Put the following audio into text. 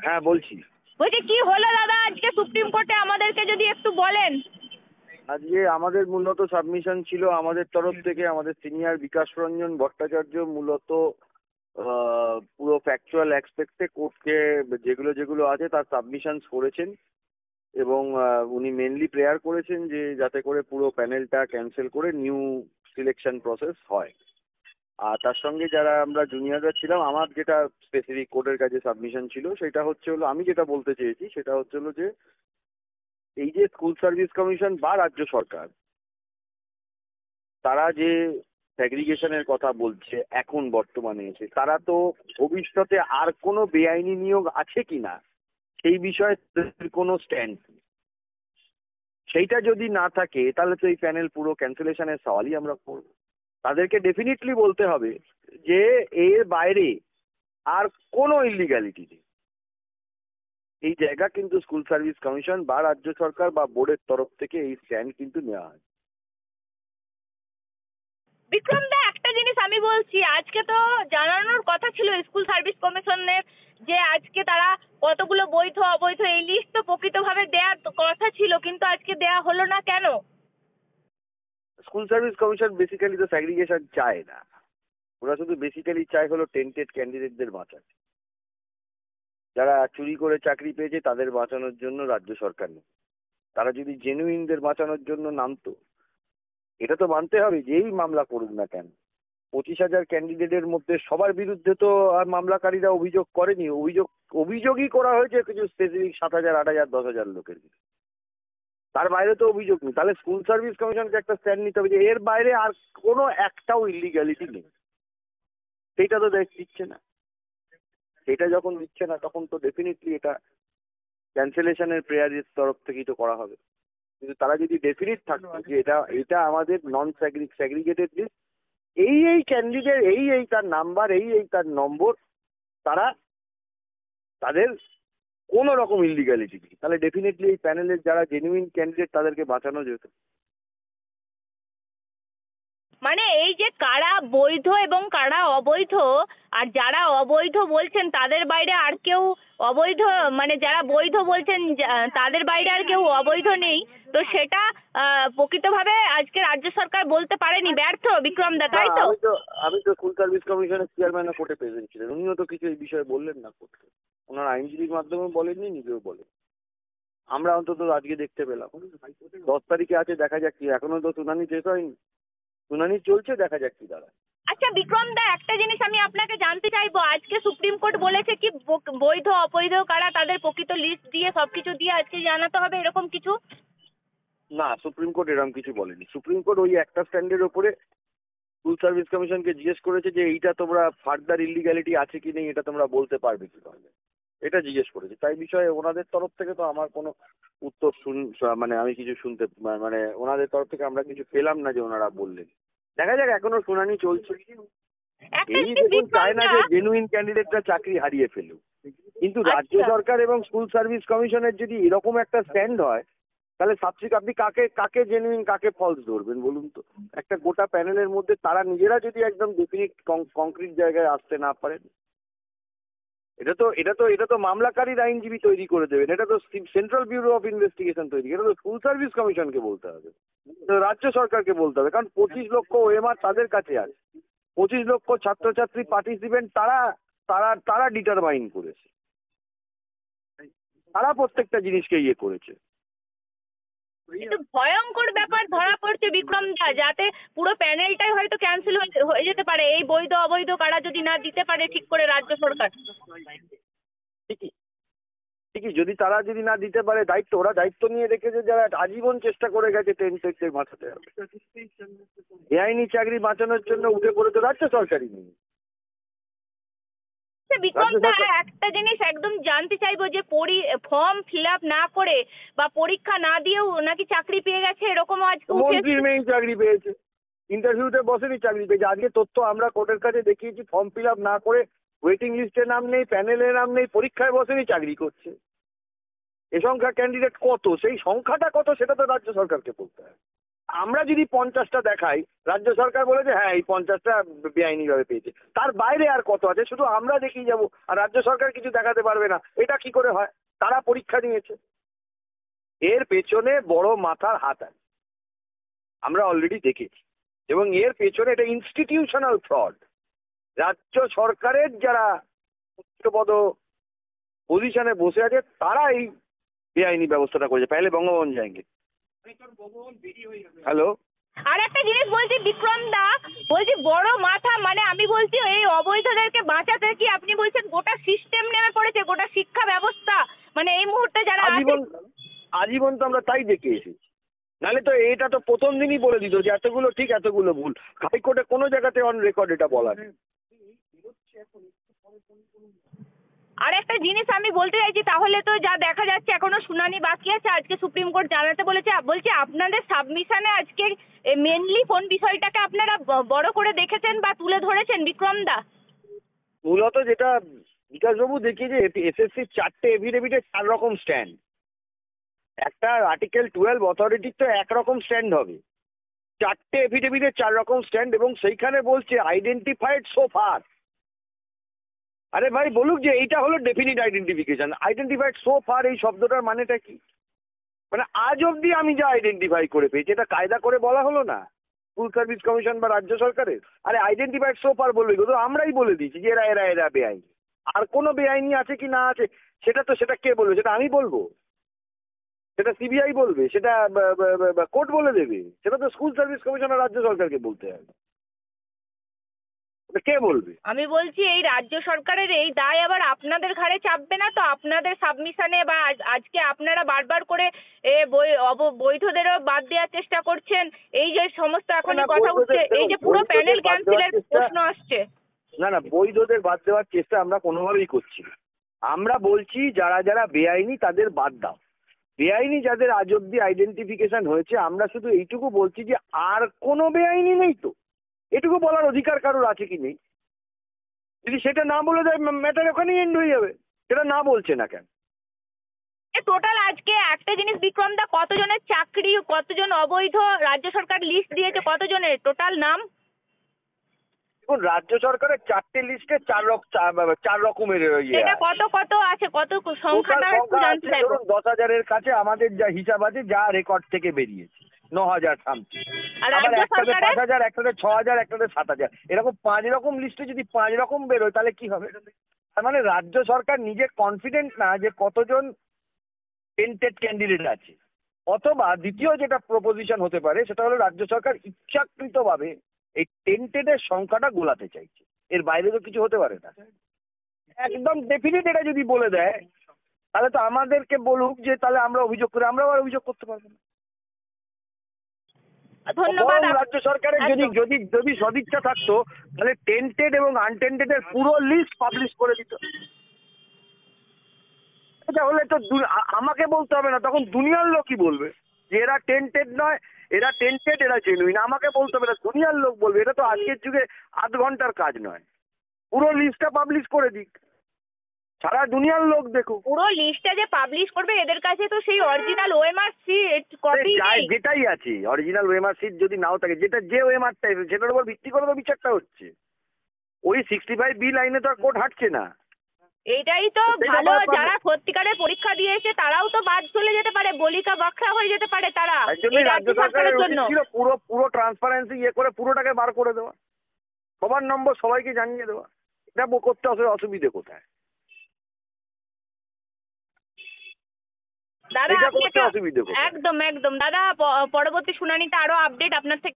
হ্যাঁ বলছি। বলছি কি হলো দাদা আজকে সুপ্রিম কোর্টে, আমাদেরকে যদি একটু বলেন। আজকে আমাদের মূলত সাবমিশন ছিল আমাদের তরফ থেকে, আমাদের সিনিয়র বিকাশ রঞ্জন ভট্টাচার্য মূলত পুরো ফ্যাকচুয়াল অ্যাসপেক্টে কোর্টকে যেগুলো যেগুলো আছে তার সাবমিশনস করেছেন, এবং উনি মেনলি প্রেয়ার করেছেন যে যাতে করে পুরো প্যানেলটা ক্যান্সেল করে নিউ সিলেকশন প্রসেস হয়। আর তার সঙ্গে যারা আমরা জুনিয়ররা ছিলাম, আমার যেটা স্পেসিফিক কোর্টের কাছে সাবমিশন ছিল সেটা হচ্ছে হলো, আমি যেটা বলতে চেয়েছি সেটা হচ্ছে হলো যে এই যে স্কুল সার্ভিস কমিশন বা রাজ্য সরকার তারা যে সেগ্রিগেশনের কথা বলছে এখন বর্তমানে এসে, তারা তো ভবিষ্যতে আর কোনো বেআইনি নিয়োগ আছে কিনা সেই বিষয়ে তাদের কোনো স্ট্যান্ড, সেইটা যদি না থাকে তাহলে তো এই প্যানেল পুরো ক্যান্সেলেশনের সওয়ালই আমরা করব। তাদেরকে ডেফিনেটলি বলতে হবে যে এর বাইরে আর কোনো ইলিগ্যালিটি নেই। এই জায়গা কিন্তু স্কুল সার্ভিস কমিশন বা রাজ্য সরকার বা বোর্ডের তরফ থেকে এই স্ট্যান্ড কিন্তু নেওয়া হয়। বিক্রম দা, একটা জিনিস আমি বলছি, আজকে তো জানানোর কথা ছিল স্কুল সার্ভিস কমিশনের যে আজকে তারা কতগুলো বৈধ অবৈধ এই লিস্ট তো প্রকৃতভাবে দেওয়ার কথা ছিল, কিন্তু আজকে দেয়া হলো না কেন? স্কুল সার্ভিস কমিশন বেসিক্যালি তো সেগ্রিগেশন চায় না, ওরা শুধু বেসিক্যালি চায় হলো টেন্টেড ক্যান্ডিডেটদের বাঁচাতে। যারা চুরি করে চাকরি পেয়েছে তাদের বাঁচানোর জন্য রাজ্য সরকার নেই। তারা যদি জেনুইনদের বাঁচানোর জন্য নামতো, এটা তো মানতে হবে যে এই মামলা করুক না কেন, 25,000 ক্যান্ডিডেটের মধ্যে সবার বিরুদ্ধে তো আর মামলাকারীরা অভিযোগ করেনি। অভিযোগই করা হয়েছে কিছু স্পেসিফিক 7,000, 8,000, 10,000 লোকের বিরুদ্ধে। তার বাইরে তো অভিযোগ নেই। তাহলে স্কুল সার্ভিস কমিশনকে একটা স্ট্যান্ড নিতে হবে যে এর বাইরে আর কোনো একটাও ইলিগ্যালিটি নেই। সেইটা তো দিচ্ছে না। সেটা যখন দিচ্ছে না তখন তো ডেফিনেটলি এটা ক্যান্সেলেশনের প্রেয়ারের তরফ থেকেই তো করা হবে। কিন্তু তারা যদি ডেফিনিট থাকতো যে এটা এটা আমাদের নন সেগ্রিগেটেড লিস্ট, এই ক্যান্ডিডেট, এই তার নাম্বার, এই তার নম্বর, তারা তাদের কোনো রকম ইলিগ্যালিটি নেই, তাহলে ডেফিনেটলি এই প্যানেলের যারা জেনুইন ক্যান্ডিডেট তাদেরকে বাঁচানো যেত। মানে এই যে কারা বৈধ এবং কারা অবৈধ, আর যারা অবৈধ বলছেন তাদের বাইরে আর কেউ অবৈধ, মানে যারা বৈধ বলছেন তাদের বাইরে আর কেউ অবৈধ নেই, তো সেটা প্রকৃতভাবে আজকে রাজ্য সরকার বলতে পারেনি, ব্যর্থ বিক্রম দা, তাই তো? আমি তো স্কুল সার্ভিস কমিশনের চেয়ারম্যানও কোর্টে প্রেজেন্ট ছিলেন, উনিও তো কিছু এই বিষয়ে বললেন না কোর্টকে। ওনার আইনজীবীর মাধ্যমে বলেননি, নিজেও বলেন। আমরা অন্তত আজকে দেখতে পেলাম 10 তারিখে আছে, দেখা যাক কি। এখনো তো শুনানি শেষ হয়নি, শুনানি চলছে, দেখা যাক কি দাঁড়ায়। আচ্ছা বিক্রম দা, একটা জিনিস আমি আপনাকে জানতে চাইবো, আজকে সুপ্রিম কোর্ট বলেছে কি বৈধ অবৈধ কারা তাদের প্রকৃত লিস্ট দিয়ে সবকিছু দিয়ে আজকে জানাতে হবে, এরকম কিছু? না, সুপ্রিম কোর্ট এরকম কিছু বলেনি। সুপ্রিম কোর্ট ওই একটা স্ট্যান্ডের ওপরে স্কুল সার্ভিস কমিশনকে জিজ্ঞেস করেছে যে এইটা তোমরা ফার্দার ইলিগ্যালিটি আছে কি নেই এটা তোমরা বলতে পারবে কি পারবে, এটা জিজ্ঞেস করেছে। তাই বিষয়ে ওনাদের তরফ থেকে তো আমার কোনো উত্তর মানে আমি কিছু শুনতে, মানে ওনাদের তরফ থেকে আমরা কিছু পেলাম না যে ওনারা বললেন। দেখা যাক, এখনো শুনানি চলছে। একটা এই জিনিস দেখুন, চায় বিক্রম না দা, যে জেনুইন ক্যান্ডিডেটরা চাকরি হারিয়ে ফেলুক, কিন্তু রাজ্য আচ্ছা সরকার এবং স্কুল সার্ভিস কমিশনের যদি এরকম একটা স্ট্যান্ড হয়, তাহলে আপনি কাকে কাকে জেনুইন কাকে ফলস ধরবেন বলুন তো? একটা গোটা প্যানেলের মধ্যে তারা নিজেরা যদি একদম ডেফিনিট কংক্রিট জায়গায় আসতে না পারেন, এটা তো মামলাকারীর আইনজীবী তৈরি করে দেবেন, এটা তো সেন্ট্রাল ব্যুরো অফ ইনভেস্টিগেশন তৈরি, এটা তো স্কুল সার্ভিস কমিশনকে বলতে হবে, তো রাজ্য সরকারকে বলতে হবে। কারণ 25 লক্ষ ওএমআর তাদের কাছে আছে, 25 লক্ষ ছাত্রছাত্রী পার্টিসিপেন্ট, তারা তারা তারা ডিটারমাইন করেছে, তারা প্রত্যেকটা জিনিসকে ইয়ে করেছে। কিন্তু ভয়ঙ্কর ব্যাপার ধরা পড়ছে বিক্রম দা, যাতে পুরো প্যানেলটাই হয়তো ক্যান্সেল হয়ে যেতে পারে এই বৈধ অবৈধ কারা যদি না দিতে পারে ঠিক করে রাজ্য সরকার। ঠিকই ঠিকই, যদি না দিতে পারে, ওরা দায়িত্ব নিয়ে রেখেছে, যারা আজীবন চেষ্টা করে গেছে টেন্টেডদের বাঁচাতে হবে। বেআইনি চাকরি বাঁচানোর জন্য উঠে পড়ে তো রাজ্য সরকারই নেই। বিক্রম দা, একটা জিনিস একদম জানতে চাইবো যে ফর্ম ফিল আপ না করে বা পরীক্ষা না দিয়েও নাকি চাকরি পেয়ে গেছে, এরকমও আজকে মন্ত্রীর মেয়েই চাকরি পেয়েছে, ইন্টারভিউতে বসেনি চাকরি পেয়েছে। আজকে তথ্য আমরা কোর্টের কাছে দেখিয়েছি, ফর্ম ফিল আপ না করে ওয়েটিং লিস্টে নাম নেই, প্যানেলে নাম নেই, পরীক্ষায় বসেনি, চাকরি করছে। এ সংখ্যা ক্যান্ডিডেট কত, সেই সংখ্যাটা কত সেটা তো রাজ্য সরকারকে বলতে হবে। আমরা যদি 50টা দেখাই, রাজ্য সরকার বলেছে হ্যাঁ এই 50টা বেআইনিভাবে পেয়েছে, তার বাইরে আর কত আছে শুধু আমরা দেখিয়ে যাব, আর রাজ্য সরকার কিছু দেখাতে পারবে না। এটা কি করে হয়? তারা পরীক্ষা নিয়েছে, এর পেছনে বড় মাথার হাত আছে, আমরা অলরেডি দেখেছি। এবং এর পেছনে এটা ইনস্টিটিউশনাল ফ্রড। রাজ্য সরকারের যারা উচ্চপদ পজিশনে বসে আছে তারা এই বেআইনি ব্যবস্থাটা করেছে। পেলে বঙ্গভবন যায়গে। হ্যালো, আর একটা জিনিস বলছি বিক্রম দা, বলছি বড় মাথা মানে আমি বলছি এই অবৈধদেরকে বাঁচাতে কি আপনি বলছেন গোটা সিস্টেম নেমে পড়েছে, গোটা শিক্ষা ব্যবস্থা, মানে এই মুহূর্তে যারা আছে। আজীবন তো আমরা তাই দেখে এসেছি। নাহলে তো এটা তো প্রথম দিনই বলে দিত যে এতগুলো ঠিক এতগুলো ভুল। হাইকোর্টে কোনো জায়গাতে অন রেকর্ড এটা বলা নেই। আর একটা জিনিস আমি বলতে চাইছি, তাহলে তো যা দেখা যাচ্ছে এখনো শুনানি বাকি আছে, আজকে সুপ্রিম কোর্ট জানাতে বলেছে। বলছি আপনাদের সাবমিশনে আজকে মেনলি কোন বিষয়টাকে আপনারা বড় করে দেখেছেন বা তুলে ধরেছেন বিক্রম দা? মূলত যেটা বিকাশবাবু দেখিয়েছে, এসএসসির 4টে এফিডেভিটে 4 রকম স্ট্যান্ড। একটা আর্টিকেল 12 অথরিটির তো একরকম স্ট্যান্ড হবে, 4টে এফিডেভিটে 4 রকম স্ট্যান্ড, এবং সেইখানে বলছে আইডেন্টিফাইড সো ফার। আরে ভাই বলুক যে এইটা হলো definite identification. Identified so far এই শব্দটার মানেটা কি? মানে আজ অবধি আমি যা আইডেন্টিফাই করে পেয়েছি, এটা কায়দা করে বলা হলো না স্কুল সার্ভিস কমিশন বা রাজ্য সরকারের। আরে আইডেন্টিফাইড সো ফার বলবে, তো আমরাই বলে দিয়েছি যে এরা এরা এরা বেআইনি। আর কোনো বেআইনি আছে কি না আছে সেটা কে বলবে? সেটা আমি বলবো? সেটা সিবিআই বলবে? সেটা কোর্ট বলে দেবে? সেটা তো স্কুল সার্ভিস কমিশন আর রাজ্য সরকারকে বলতে হবে। কে বলবে? আমি বলছি এই রাজ্য সরকারের এই দায় আবার আপনাদের ঘাড়ে চাপবে না তো? আপনাদের সাবমিশনে বা আজকে আপনারা বারবার করে বৈধদেরও বাদ দেওয়ার চেষ্টা করছেন, এই যে সমস্ত এখন কথা উঠছে, এই যে পুরো প্যানেল ক্যান্সেলের প্রশ্ন আসছে। না, বৈধদের বাদ দেওয়ার চেষ্টা আমরা কোনোভাবেই করছি না। আমরা বলছি যারা যারা বেআইনি তাদের বাদ দাও। বেআইনি যাদের আজ অব্দি আইডেন্টিফিকেশন হয়েছে, আমরা শুধু এইটুকু বলছি যে আর কোনো বেআইনি নেই তো। এটুকু বলার অধিকার কারোর আছে কি নেই? যদি সেটা না বলে দেয় ম্যাটার ওখানেই এন্ড হয়ে যাবে। সেটা না বলছে না কেন? টোটাল আজকে একটা জিনিস বিক্রম দা, কতজনের চাকরি, কতজন অবৈধ রাজ্য সরকার লিস্ট দিয়েছে, কতজনের টোটাল নাম? দেখুন, রাজ্য সরকারের 4টে লিস্টে 4 রকমের এটা কত আছে, কত সংখ্যাটা একটু জানতে চাইবো। 10,000-এর কাছে আমাদের যা হিসাব আছে, যা রেকর্ড থেকে বেরিয়েছে 9,000 সামথিং। আর আবার রাজ্য একটাতে সরকারের 5,000, একটাতে 6,000, একটাতে 7,000, এরকম 5 রকম লিস্টে যদি 5 রকম বেরোয় তাহলে কি হবে? তার মানে রাজ্য সরকার নিজে কনফিডেন্ট না যে কতজন টেন্টেড ক্যান্ডিডেট আছে। অথবা দ্বিতীয় যেটা প্রপোজিশন হতে পারে সেটা হলো রাজ্য সরকার ইচ্ছাকৃতভাবে এই টেন্টেডের সংখ্যাটা গোলাতে চাইছে। এর বাইরে তো কিছু হতে পারে না। একদম ডেফিনিট এটা যদি বলে দেয় তাহলে তো আমাদেরকে বলুক যে তাহলে আমরা অভিযোগ করি, আমরাও আর অভিযোগ করতে পারবো না। ধন্যবাদ। বরং রাজ্য সরকারের যদি সদিচ্ছা থাকতো তাহলে টেন্টেড এবং আনটেন্টেড এর পুরো লিস্ট পাবলিশ করে দিত। এটা হলে তো আমাকে বলতে হবে না, তখন দুনিয়ার লোকই বলবে যে এরা টেন্টেড নয়, এরা টেন্টেড, এরা জেনুইন। আমাকে বলতে হবে না, দুনিয়ার লোক বলবে। এটা তো আজকের যুগে 8 ঘন্টার কাজ নয়। পুরো লিস্টটা পাবলিশ করে দিক, সারা দুনিয়ার লোক দেখুক। পুরো লিস্টটা যে পাবলিশ করবে, এদের কাছে তো সেই অরিজিনাল ওএমআর সিট কপি নেই। যেটাই আছে অরিজিনাল ওএমআর সিট যদি নাও থাকে, যে ওএমআর টাইপ সেটার উপর ভিত্তি করে তো বিচারটা হচ্ছে। ওই 65B লাইনে তো আর কোর্ট হাঁটছে না। এইটাই তো ভালো, যারা সত্যিকারের পরীক্ষা দিয়েছে তারাও তো বাদ চলে যেতে পারে, বলিকা বাঁকড়া হয়ে যেতে পারে তারা। এই রাজ্য সরকারের জন্য পুরো ট্রান্সপারেন্সি করে পুরোটাকে বার করে দেওয়া, সবার নম্বর সবাইকে জানিয়ে দেওয়া। এটা করতে অসুবিধে কোথায়? দাদা এটা করতে অসুবিধে কোথায়? একদম দাদা, পরবর্তী শুনানিতে আরো আপডেট আপনার থেকে